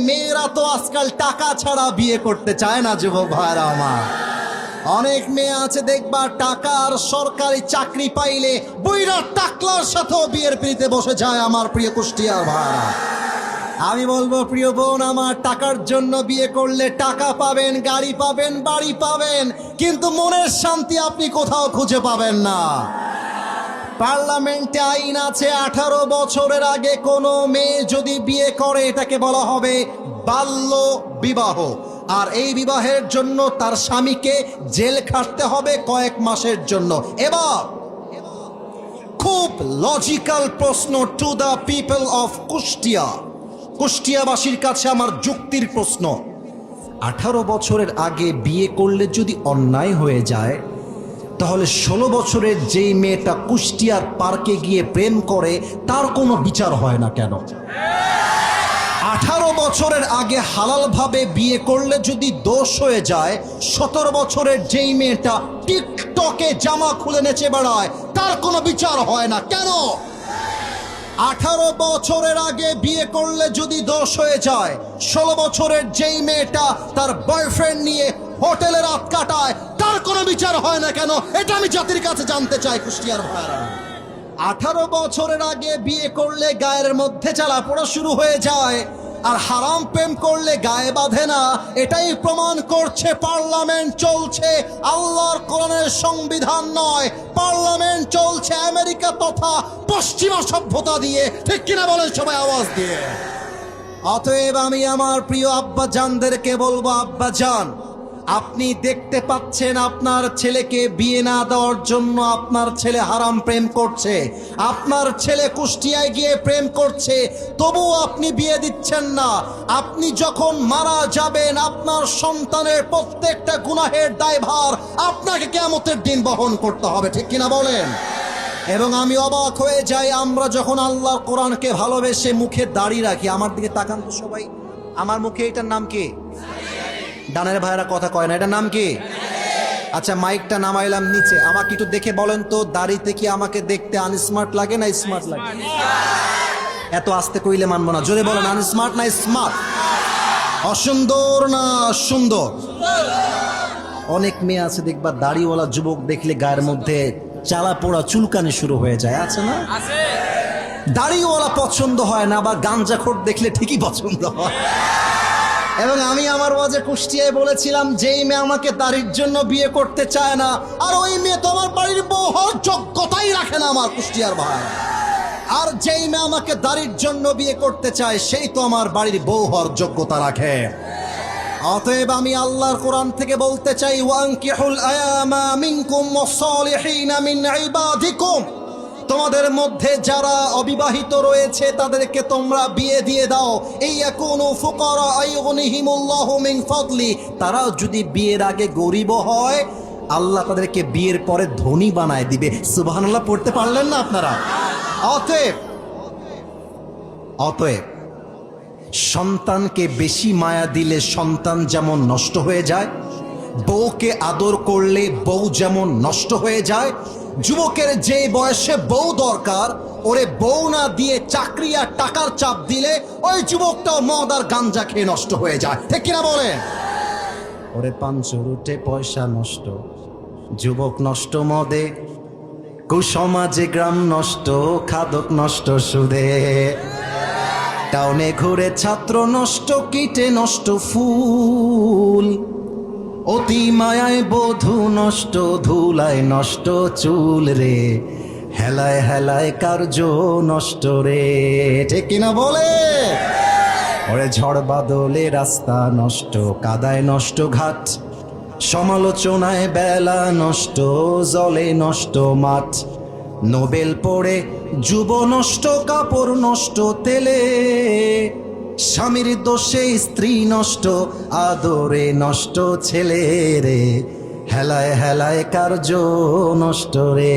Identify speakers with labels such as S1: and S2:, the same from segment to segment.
S1: মেয়েরা তো আজকাল টাকা ছাড়া বিয়ে করতে চায় না যুবক ভাইরা আমার। অনেক মেয়ে আছে দেখবা টাকা আর সরকারি চাকরি পাইলে বুইরা টাকলার সাথেও বিয়ের পিড়িতে বসে যায়। আমার প্রিয় কুষ্টিয়ার ভাইরা, আমি বলবো প্রিয় বোন আমার, টাকার জন্য বিয়ে করলে টাকা পাবেন, গাড়ি পাবেন, বাড়ি পাবেন, কিন্তু মনের শান্তি আপনি কোথাও খুঁজে পাবেন না। পার্লামেন্টে আইন আছে 18 বছরের আগে কোনো মেয়ে যদি বিয়ে করে এটাকে বলা হবে বাল্য বিবাহ, আর এই বিবাহের জন্য তার স্বামীকে জেল খাটতে হবে কয়েক মাসের জন্য। এবার খুব লজিক্যাল প্রশ্ন to the people of Kushtia, কুষ্টিয়াবাসীর কাছে আমার যুক্তির প্রশ্ন, 18 বছরের আগে বিয়ে করলে যদি অন্যায় হয়ে যায়, তাহলে 16 বছরের যেই মেয়েটা কুষ্টিয়ার পার্কে গিয়ে প্রেম করে তার কোনো বিচার হয় না কেন? 18 বছরের আগে হালালভাবে বিয়ে করলে যদি দোষ হয়ে যায়, 17 বছরের যেই মেয়েটা টিকটকে জামা খুলে নেচে বেড়ায় তার কোনো বিচার হয় না কেন? 18 বছরের আগে বিয়ে করলে যদি দোষ হয়ে যায়, 16 বছরের যেই মেয়েটা তার বয়ফ্রেন্ড নিয়ে হোটেলে রাত কাটায় তার কোনো বিচার হয় না কেন? এটা আমি জাতির কাছে জানতে চাই কুষ্টিয়ার ভাইরা। 18 বছরের আগে বিয়ে করলে গায়ের মধ্যে জ্বালাপোড়া শুরু হয়ে যায়, আর হারাম প্রেম করলে গায়ে বাঁধে না। এটাই প্রমাণ করছে পার্লামেন্ট চলছে আল্লাহর কোরআনের সংবিধান নয়, পার্লামেন্ট চলছে আমেরিকা তথা পশ্চিমা সভ্যতা দিয়ে। ঠিক কিনা বলেন সবাই আওয়াজ দিয়ে? অতএব আমি আমার প্রিয় আব্বা জানদেরকে বলবো, আব্বা জান, আপনি দেখতে পাচ্ছেন আপনার ছেলেকে বিয়ে না দেওয়ার জন্য আপনার ছেলে হারাম প্রেম করছে, আপনার ছেলে কুষ্টিয়ায় গিয়ে প্রেম করছে, তবুও আপনি বিয়ে দিচ্ছেন না। আপনি যখন মারা যাবেন আপনার সন্তানের প্রত্যেকটা গুনাহের দায়ভার আপনাকে কিয়ামতের দিন বহন করতে হবে। ঠিক কিনা বলেন? এবং আমি অবাক হয়ে যাই, আমরা যখন আল্লাহর কোরআনকে ভালোবেসে মুখে দাড়ি রাখি, আমার দিকে তাকান তো সবাই, আমার মুখে এটার নাম কি? ডানের ভাইরা কথা কয় না, এটার নাম কি? আচ্ছা মাইকটা নামাইলাম নিচে, আমাকে একটু দেখে বলেন তো, দাড়িতে কি আমাকে দেখতে আনস্মার্ট লাগে না স্মার্ট লাগে? এত আস্তে কইলে মানবো না, জোরে বলেন, আনস্মার্ট না স্মার্ট? অসুন্দর না সুন্দর? অনেক মেয়ে আছে দেখবা দাড়িওয়ালা যুবক দেখলে গায়ের মধ্যে চালা পোড়া চুলকানি শুরু হয়ে যায়, আছে না? দাড়িওয়ালা পছন্দ হয় না, বা গাঞ্জাখোর দেখলে ঠিকই পছন্দ হয়। এবং আমি আমার ওয়াজে কুষ্টিয়ায় বলেছিলাম, যেই মেয়ে আমাকে দাড়ির জন্য বিয়ে করতে চায় না, আর ওই মেয়ে তো আমার বাড়ির বউ হওয়ার যোগ্যতাই রাখে না আমার কুষ্টিয়ার ভাই। আর যেই মেয়ে আমাকে দাড়ির জন্য বিয়ে করতে চায় সেই তো আমার বাড়ির বউ হওয়ার যোগ্যতা রাখে। অতএব আমি আল্লাহর কোরআন থেকে বলতে চাই, ওয়ানকিহুল আয়ামা মিনকুম ওয়াসসালিহিনা মিন ইবাদিকুম, তোমাদের মধ্যে যারা অবিবাহিত রয়েছে তাদেরকে তোমরা বিয়ে দিয়ে দাও। এই ইয়াকুনু ফুকারা আইয়ুগনিহিমুল্লাহু মিন ফাদলি, তারা যদি বিয়ের আগে গরিব হয় আল্লাহ তাদেরকে বিয়ের পরে ধনী বানায় দিবে। সুবহানাল্লাহ পড়তে পারলেন না আপনারা? অতএব সন্তানকে বেশি মায়া দিলে সন্তান যেমন নষ্ট হয়ে যায়, বউকে আদর করলে বউ যেমন নষ্ট হয়ে যায়, যুবকের যে বয়সে বউ দরকার ওরে বউ না দিয়ে চাকরি আর টাকার চাপ দিলে ওই যুবকটাও মদ আর গাঞ্জা খেয়ে নষ্ট হয়ে যায়। ঠিক কিনা বলেন? ওরে পাঞ্চরুটে পয়সা নষ্ট, যুবক নষ্ট মদে, কুসমাজে গ্রাম নষ্ট, খাদক নষ্ট সুদে, টাউনে ঘুরে ছাত্র নষ্ট, কীটে নষ্ট ফুল, অতি মায়ায় বধূ নষ্ট, ধুলায় নষ্ট চুল রে, হেলায় হেলায় কার্য নষ্ট রে। ঠিক কিনা বলে? ওরে ঝড় বাদলে রাস্তা নষ্ট, কাদায় নষ্ট ঘাট, সমালোচনায় বেলা নষ্ট, জলে নষ্ট মাঠ, নোবেল পড়ে যুব নষ্ট, কাপড় নষ্ট তেলে, স্বামীর দোষে স্ত্রী নষ্ট, আদরে নষ্ট ছেলে রে, হেলায় হেলায় কার্য নষ্ট রে।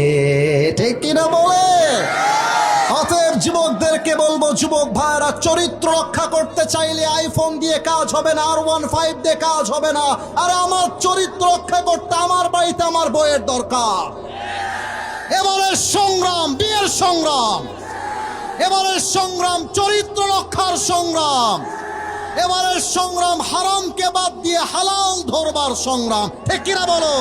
S1: ঠিক কিনা বলে? অতএব যুবকদেরকে বলবো, যুবক ভাইরা, চরিত্র রক্ষা করতে চাইলে আইফোন দিয়ে কাজ হবে না, R15 দিয়ে কাজ হবে না। আর আমার চরিত্র রক্ষা করতে আমার বাড়িতে আমার বইয়ের দরকার। এবারের সংগ্রাম বিয়ের সংগ্রাম, এবারের সংগ্রাম চরিত্র রক্ষার সংগ্রাম। এবারের সংগ্রাম হারামকে বাদ দিয়ে হালাল ধরবার সংগ্রাম, ঠিক কিনা বলো?